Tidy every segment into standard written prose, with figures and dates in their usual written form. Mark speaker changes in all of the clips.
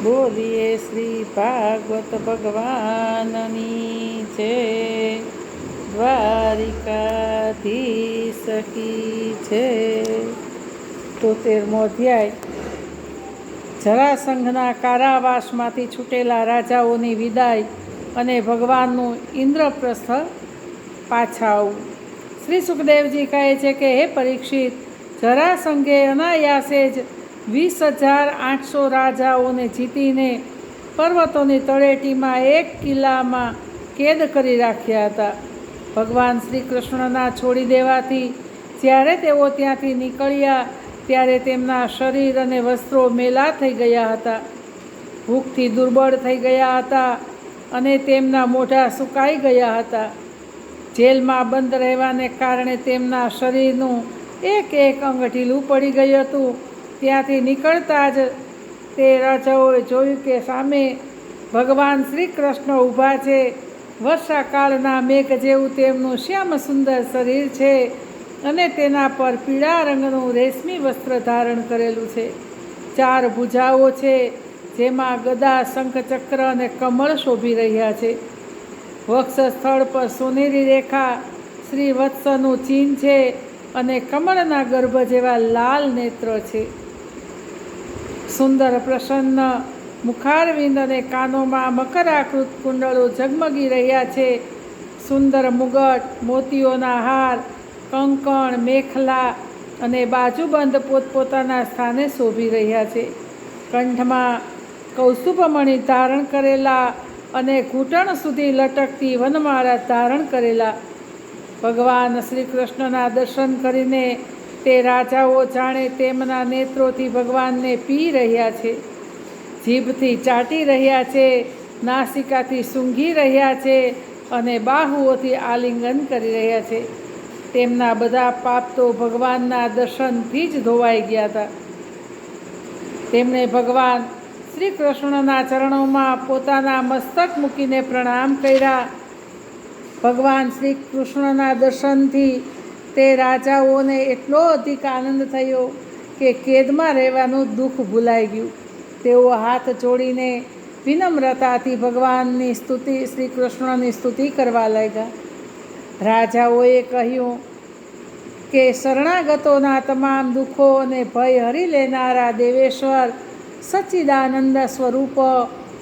Speaker 1: બોલીએ શ્રી ભાગવત ભગવાનની જય. દ્વારિકાધીશ કી જય. 73મો અધ્યાય. જરાસંઘના કારાવાસમાંથી છૂટેલા રાજાઓની વિદાય અને ભગવાનનું ઇન્દ્રપ્રસ્થ પાછા આવવું. શ્રી સુખદેવજી કહે છે કે હે પરીક્ષિત, જરાસંઘે અનાયાસે જ 20,800 રાજાઓને જીતીને પર્વતોની તળેટીમાં એક કિલ્લામાં કેદ કરી રાખ્યા હતા. ભગવાન શ્રી કૃષ્ણના છોડી દેવાથી જ્યારે તેઓ ત્યાંથી નીકળ્યા ત્યારે તેમના શરીર અને વસ્ત્રો મેલા થઈ ગયા હતા, ભૂખથી દુર્બળ થઈ ગયા હતા અને તેમના મોઢા સુકાઈ ગયા હતા. જેલમાં બંધ રહેવાને કારણે તેમના શરીરનું એક એક અંગ ઢીલું પડી ગયું હતું. ત્યાંથી નીકળતા જ તે રાજાઓએ જોયું કે સામે ભગવાન શ્રી કૃષ્ણ ઊભા છે. વર્ષાકાળના મેઘ જેવું તેમનું શ્યામ સુંદર શરીર છે અને તેના પર પીળા રંગનું રેશમી વસ્ત્ર ધારણ કરેલું છે. 4 ભુજાઓ છે, જેમાં ગદા, શંખ, ચક્ર અને કમળ શોભી રહ્યા છે. વક્ષસ્થળ પર સોનેરી રેખા શ્રી વત્સનું ચિહ્ન છે અને કમળના ગર્ભ જેવા લાલ નેત્ર છે. સુંદર પ્રસન્ન મુખારવિંદ અને કાનોમાં મકરાકૃત કુંડળો ઝગમગી રહ્યા છે. સુંદર મુગટ, મોતીઓના હાર, કંકણ, મેખલા અને બાજુબંધ પોતપોતાના સ્થાને શોભી રહ્યા છે. કંઠમાં કૌસ્તુભમણિ ધારણ કરેલા અને ઘૂંટણ સુધી લટકતી વનમાળા ધારણ કરેલા ભગવાન શ્રી કૃષ્ણના દર્શન કરીને તે રાજાઓ જાણે તેમના નેત્રોથી ભગવાનને પી રહ્યા છે, જીભથી ચાટી રહ્યા છે, નાસિકાથી સૂંઘી રહ્યા છે અને બાહુઓથી આલિંગન કરી રહ્યા છે. તેમના બધા પાપ તો ભગવાનના દર્શનથી જ ધોવાઈ ગયા હતા. તેમણે ભગવાન શ્રી કૃષ્ણના ચરણોમાં પોતાના મસ્તક મૂકીને પ્રણામ કર્યા. ભગવાન શ્રી કૃષ્ણના દર્શનથી તે રાજાઓને એટલો અધિક આનંદ થયો કે કેદમાં રહેવાનું દુઃખ ભૂલાઈ ગયું. તેઓ હાથ જોડીને વિનમ્રતાથી ભગવાનની સ્તુતિ, શ્રી કૃષ્ણની સ્તુતિ કરવા લાગ્યા. રાજાઓએ કહ્યું કે શરણાગતોના તમામ દુઃખો અને ભય હરી લેનારા દેવેશ્વર, સચ્ચિદાનંદ સ્વરૂપ,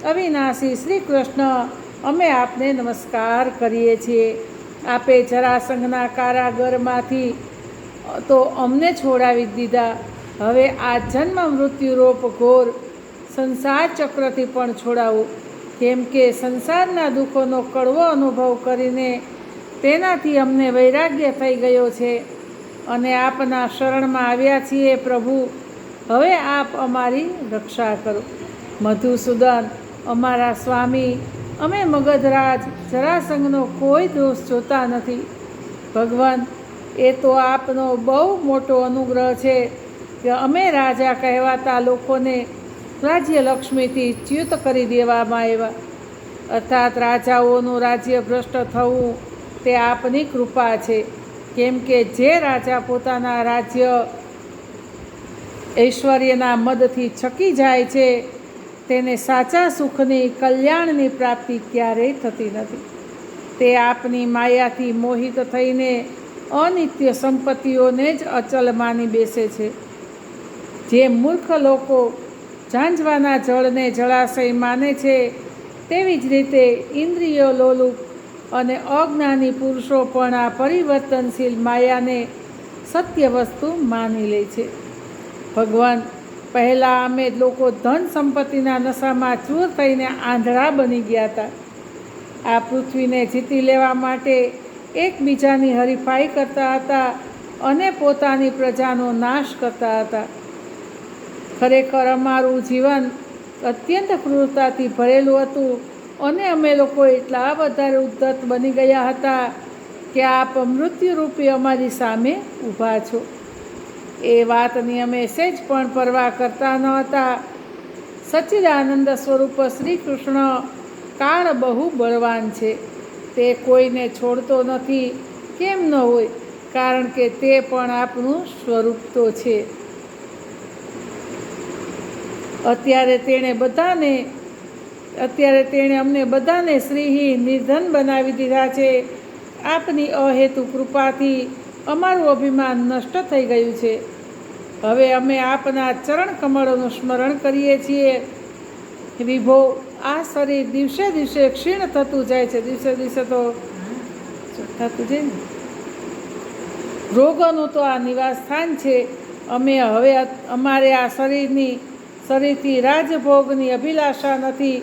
Speaker 1: અવિનાશી શ્રી કૃષ્ણ, અમે આપને નમસ્કાર કરીએ છીએ. આપે જરાસંઘના કારાગરમાંથી તો અમને છોડાવી દીધા, હવે આ જન્મ મૃત્યુરૂપ ઘોર સંસાર ચક્રથી પણ છોડાવો. કેમ કે સંસારના દુઃખોનો કડવો અનુભવ કરીને તેનાથી અમને વૈરાગ્ય થઈ ગયો છે અને આપના શરણમાં આવ્યા છીએ. પ્રભુ, હવે આપ અમારી રક્ષા કરો. મધુસૂદન, અમારા સ્વામી, અમે મગધરાજ જરાસંઘનો કોઈ દોષ જોતા નથી. ભગવાન, એ તો આપનો બહુ મોટો અનુગ્રહ છે કે અમે રાજા કહેવાતા લોકોને રાજ્યલક્ષ્મીથી ચ્યુત કરી દેવામાં આવ્યા. અર્થાત રાજાઓનું રાજ્ય ભ્રષ્ટ થવું તે આપની કૃપા છે. કેમ કે જે રાજા પોતાના રાજ્ય ઐશ્વર્યના મદથી છકી જાય છે તેને સાચા સુખની, કલ્યાણની પ્રાપ્તિ ક્યારેય થતી નથી. તે આપની માયાથી મોહિત થઈને અનિત્ય સંપત્તિઓને જ અચલ માની બેસે છે. જે મૂર્ખ લોકો ઝાંઝવાના જળને જળાશય માને છે, તેવી જ રીતે ઇન્દ્રિયો લોલુપ અને અજ્ઞાની પુરુષો પણ આ પરિવર્તનશીલ માયાને સત્ય વસ્તુ માની લે છે. ભગવાન, પહેલાં અમે લોકો ધન સંપત્તિના નશામાં ચૂર થઈને આંધળા બની ગયા હતા. આ પૃથ્વીને જીતી લેવા માટે એકબીજાની હરીફાઈ કરતા હતા અને પોતાની પ્રજાનો નાશ કરતા હતા. ખરેખર અમારું જીવન અત્યંત ક્રૂરતાથી ભરેલું હતું અને અમે લોકો એટલા વધારે ઉદ્ધત બની ગયા હતા કે આપ મૃત્યુરૂપી અમારી સામે ઊભા છો એ વાતની અમે સહેજ પણ પરવા કરતા ન હતા. સચ્ચિદાનંદ સ્વરૂપ શ્રી કૃષ્ણ કાળ બહુ બળવાન છે. તે કોઈને છોડતો નથી. કેમ ન હોય? કારણ કે તે પણ આપનું સ્વરૂપ તો છે. અત્યારે તેણે અમને બધાને શ્રીહીન નિર્ધન બનાવી દીધા છે. આપની અહેતુ કૃપાથી અમારું અભિમાન નષ્ટ થઈ ગયું છે. હવે અમે આપના ચરણ કમળોનું સ્મરણ કરીએ છીએ. વિભો, આ શરીર દિવસે દિવસે ક્ષીણ થતું જાય છે. દિવસે દિવસે તો થતું જાય ને. રોગોનું તો આ નિવાસ સ્થાન છે. અમે હવે અમારે આ શરીરથી રાજભોગની અભિલાષા નથી,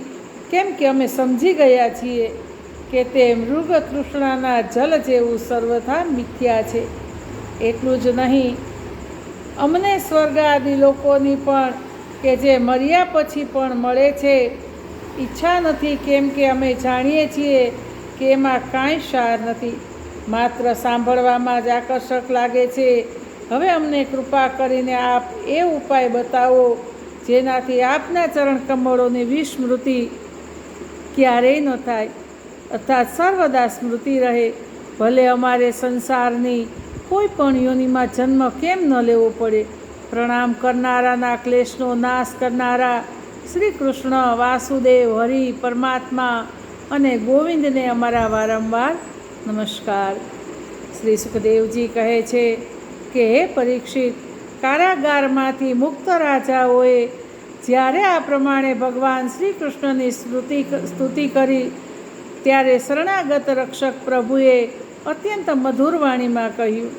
Speaker 1: કેમ કે અમે સમજી ગયા છીએ કે તે મૃગ તૃષ્ણાના જલ જેવું સર્વથા મિથ્યા છે. એટલું જ નહીં, અમને સ્વર્ગ આદિ લોકોની પણ કે જે મર્યા પછી પણ મળે છે ઈચ્છા નથી, કેમ કે અમે જાણીએ છીએ કે એમાં કાંઈ સાર નથી, માત્ર સાંભળવામાં જ આકર્ષક લાગે છે. હવે અમને કૃપા કરીને આપ એ ઉપાય બતાવો જેનાથી આપના ચરણ કમળોની વિસ્મૃતિ ક્યારેય ન થાય, અર્થાત સર્વદા સ્મૃતિ રહે. ભલે અમારે સંસારની કોઈ પણ યોનિમાં જન્મ કેમ ન લેવો પડે. પ્રણામ કરનારાના ક્લેશનો નાશ કરનારા શ્રી કૃષ્ણ, વાસુદેવ, હરિ, પરમાત્મા અને ગોવિંદને અમારા વારંવાર નમસ્કાર. શ્રી સુખદેવજી કહે છે કે હે પરીક્ષિત, કારાગારમાંથી મુક્ત રાજાઓએ જ્યારે આ પ્રમાણે ભગવાન શ્રી કૃષ્ણની સ્તુતિ કરી ત્યારે શરણાગત રક્ષક પ્રભુએ અત્યંત મધુર વાણીમાં કહ્યું.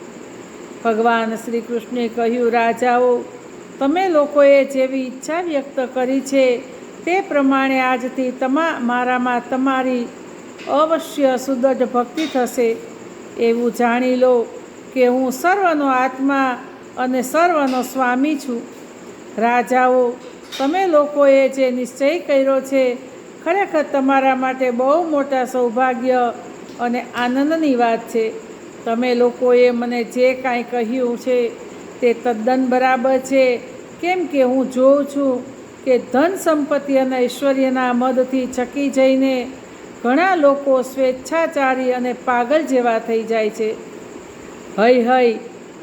Speaker 1: ભગવાન શ્રી કૃષ્ણે કહ્યું, રાજાઓ, તમે લોકોએ જેવી ઈચ્છા વ્યક્ત કરી છે તે પ્રમાણે આજથી મારામાં તમારી અવશ્ય સુદૃઢ ભક્તિ થશે. એવું જાણી લો કે હું સર્વનો આત્મા અને સર્વનો સ્વામી છું. રાજાઓ, તમે લોકોએ જે નિશ્ચય કર્યો છે ખરેખર તમારા માટે બહુ મોટા સૌભાગ્ય અને આનંદની વાત છે. તમે લોકોએ મને જે કાંઈ કહ્યું છે તે તદ્દન બરાબર છે, કેમ કે હું જોઉં છું કે ધન સંપત્તિ અને ઐશ્વર્યના મદથી ચકી જઈને ઘણા લોકો સ્વેચ્છાચારી અને પાગલ જેવા થઈ જાય છે. હૈ,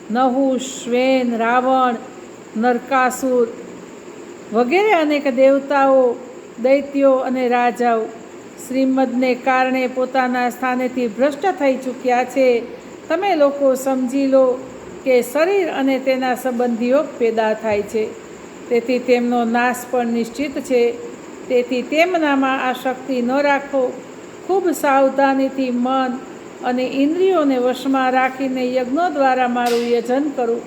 Speaker 1: નહુષ, શ્વેન, રાવણ, નરકાસુર વગેરે અનેક દેવતાઓ, દૈત્યો અને રાજાઓ શ્રીમદને કારણે પોતાના સ્થાનેથી ભ્રષ્ટ થઈ ચૂક્યા છે. તમે લોકો સમજી લો કે શરીર અને તેના સંબંધીઓ પેદા થાય છે, તેથી તેમનો નાશ પણ નિશ્ચિત છે. તેથી તેમનામાં આસક્તિ ન રાખો. ખૂબ સાવધાનીથી મન અને ઇન્દ્રિયોને વશમાં રાખીને યજ્ઞો દ્વારા મારું યજન કરો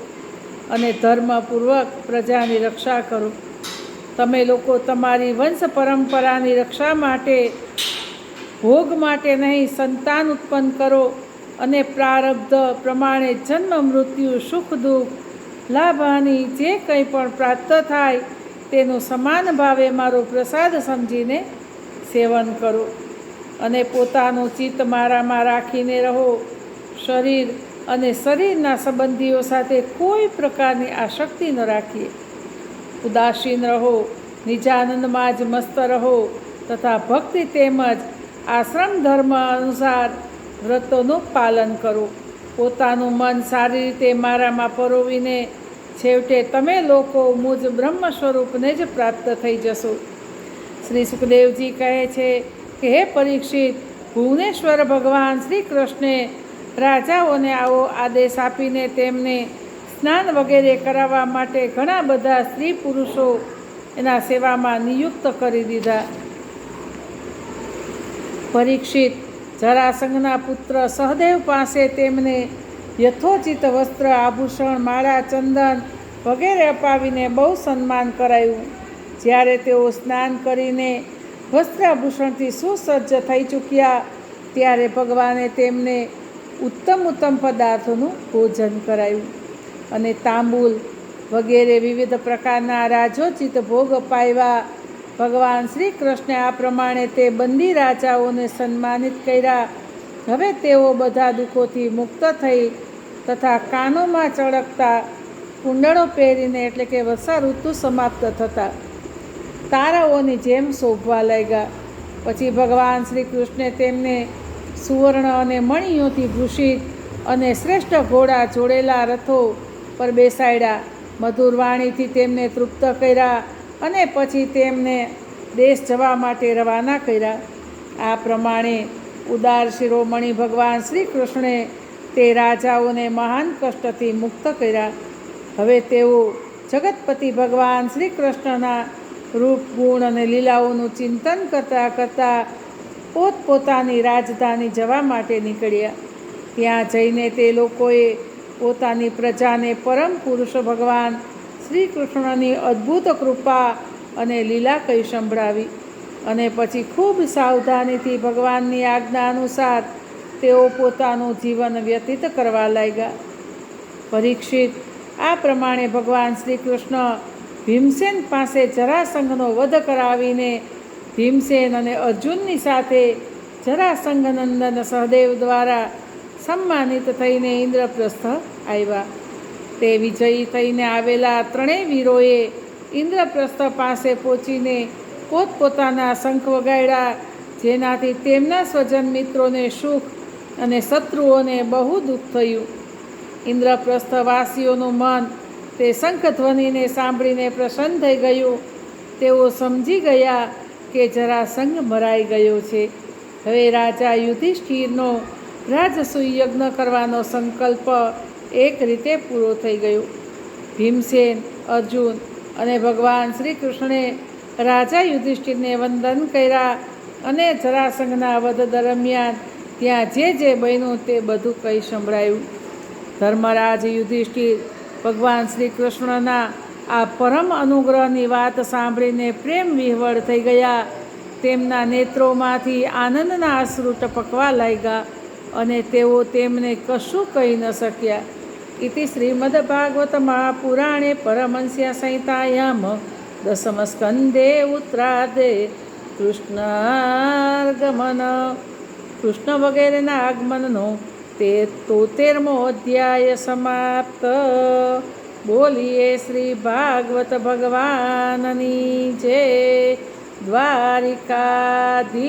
Speaker 1: અને ધર્મપૂર્વક પ્રજાની રક્ષા કરો. તમે લોકો તમારી વંશ પરંપરાની રક્ષા માટે, ભોગ માટે નહીં, સંતાન ઉત્પન્ન કરો અને પ્રારબ્ધ પ્રમાણે જન્મ, મૃત્યુ, સુખ, દુઃખ, લાભહાનિ જે કંઈ પણ પ્રાપ્ત થાય તેનું સમાન ભાવે મારો પ્રસાદ સમજીને સેવન કરો અને પોતાનું ચિત્ત મારામાં રાખીને રહો. શરીર અને શરીરના સંબંધીઓ સાથે કોઈ પ્રકારની આસક્તિ ન રાખીએ. ઉદાસીન રહો, નિજાનંદમાં જ મસ્ત રહો તથા ભક્તિ તેમજ આશ્રમ ધર્મ અનુસાર વ્રતોનું પાલન કરો. પોતાનું મન સારી રીતે મારામાં પરોવીને છેવટે તમે લોકો મુજ બ્રહ્મ સ્વરૂપને જ પ્રાપ્ત થઈ જશો. શ્રી સુખદેવજી કહે છે કે હે પરીક્ષિત, ભુવનેશ્વર ભગવાન શ્રી કૃષ્ણે રાજાઓને આવો આદેશ આપીને તેમને સ્નાન વગેરે કરાવવા માટે ઘણા બધા સ્ત્રી પુરુષો એના સેવામાં નિયુક્ત કરી દીધા. પરીક્ષિત, જરાસંઘના પુત્ર સહદેવ પાસે તેમને યથોચિત વસ્ત્ર, આભૂષણ, માળા, ચંદન વગેરે અપાવીને બહુ સન્માન કરાયું. જ્યારે તેઓ સ્નાન કરીને વસ્ત્રાભૂષણથી સુસજ્જ થઈ ચૂક્યા ત્યારે ભગવાને તેમને ઉત્તમ પદાર્થોનું ભોજન કરાયું અને તાંબુલ વગેરે વિવિધ પ્રકારના રાજોચિત ભોગ અપાવ્યા. ભગવાન શ્રી કૃષ્ણે આ પ્રમાણે તે બંદી રાજાઓને સન્માનિત કર્યા. હવે તેઓ બધા દુઃખોથી મુક્ત થઈ તથા કાનોમાં ચળકતા કુંડળો પહેરીને, એટલે કે વર્ષા ઋતુ સમાપ્ત થતાં તારાઓની જેમ શોભવા લાગ્યા. પછી ભગવાન શ્રી કૃષ્ણે તેમને સુવર્ણ અને મણિયોથી ભૂષિત અને શ્રેષ્ઠ ઘોડા જોડેલા રથો પર બેસાડ્યા. મધુર વાણીથી તેમને તૃપ્ત કર્યા અને પછી તેમને દેશ જવા માટે રવાના કર્યા. આ પ્રમાણે ઉદાર શિરોમણી ભગવાન શ્રી કૃષ્ણે તે રાજાઓને મહાન કષ્ટથી મુક્ત કર્યા. હવે તેઓ જગતપતિ ભગવાન શ્રી કૃષ્ણના રૂપ, ગુણ અને લીલાઓનું ચિંતન કરતાં કરતાં પોતપોતાની રાજધાની જવા માટે નીકળ્યા. ત્યાં જઈને તે લોકોએ પોતાની પ્રજાને પરમ પુરુષ ભગવાન શ્રી કૃષ્ણની અદ્ભુત કૃપા અને લીલા કહી સંભળાવી. અને પછી ખૂબ સાવધાનીથી ભગવાનની આજ્ઞા અનુસાર તેઓ પોતાનું જીવન વ્યતીત કરવા લાગ્યા. પરીક્ષિત, આ પ્રમાણે ભગવાન શ્રી કૃષ્ણ ભીમસેન પાસે જરાસંઘનો વધ કરાવીને ભીમસેન અને અર્જુનની સાથે જરાસંઘનંદન સહદેવ દ્વારા સન્માનિત થઈને ઇન્દ્રપ્રસ્થ આવ્યા. તે વિજયી થઈને આવેલા ત્રણેય વીરોએ ઇન્દ્રપ્રસ્થ પાસે પહોંચીને પોતપોતાના શંખ વગાડ્યા, જેનાથી તેમના સ્વજન મિત્રોને સુખ અને શત્રુઓને બહુ દુઃખ થયું. ઇન્દ્રપ્રસ્થવાસીઓનું મન તે શંખધ્વનિને સાંભળીને પ્રસન્ન થઈ ગયું. તેઓ સમજી ગયા કે જરાસંઘ મરાઈ ગયો છે. હવે રાજા યુધિષ્ઠિરનો રાજસૂય યજ્ઞ કરવાનો સંકલ્પ એક રીતે પૂરો થઈ ગયો. ભીમસેન, અર્જુન અને ભગવાન શ્રી કૃષ્ણે રાજા યુધિષ્ઠિરને વંદન કર્યા અને જરાસંઘના વધ દરમિયાન ત્યાં જે બન્યું તે બધું કહી સંભળાયું. ધર્મરાજ યુધિષ્ઠિર ભગવાન શ્રી કૃષ્ણના આ પરમ અનુગ્રહની વાત સાંભળીને પ્રેમ વિહવળ થઈ ગયા. તેમના નેત્રોમાંથી આનંદના અશ્રુ ટપકવા લાગ્યા અને તેઓ તેમને કશું કહી ન શક્યા. ઇતિ શ્રીમદ્ભાગવત મહાપુરાણે પરમહંસ્યા સંહિતાયામ દશમસ્કંધે ઉત્તરાર્ધે કૃષ્ણાર્ગમન, કૃષ્ણ વગેરેના આગમનનો 73મો અધ્યાય સમાપ્ત. બોલીએ શ્રી ભાગવત ભગવાનની જય. દ્વારિકાધી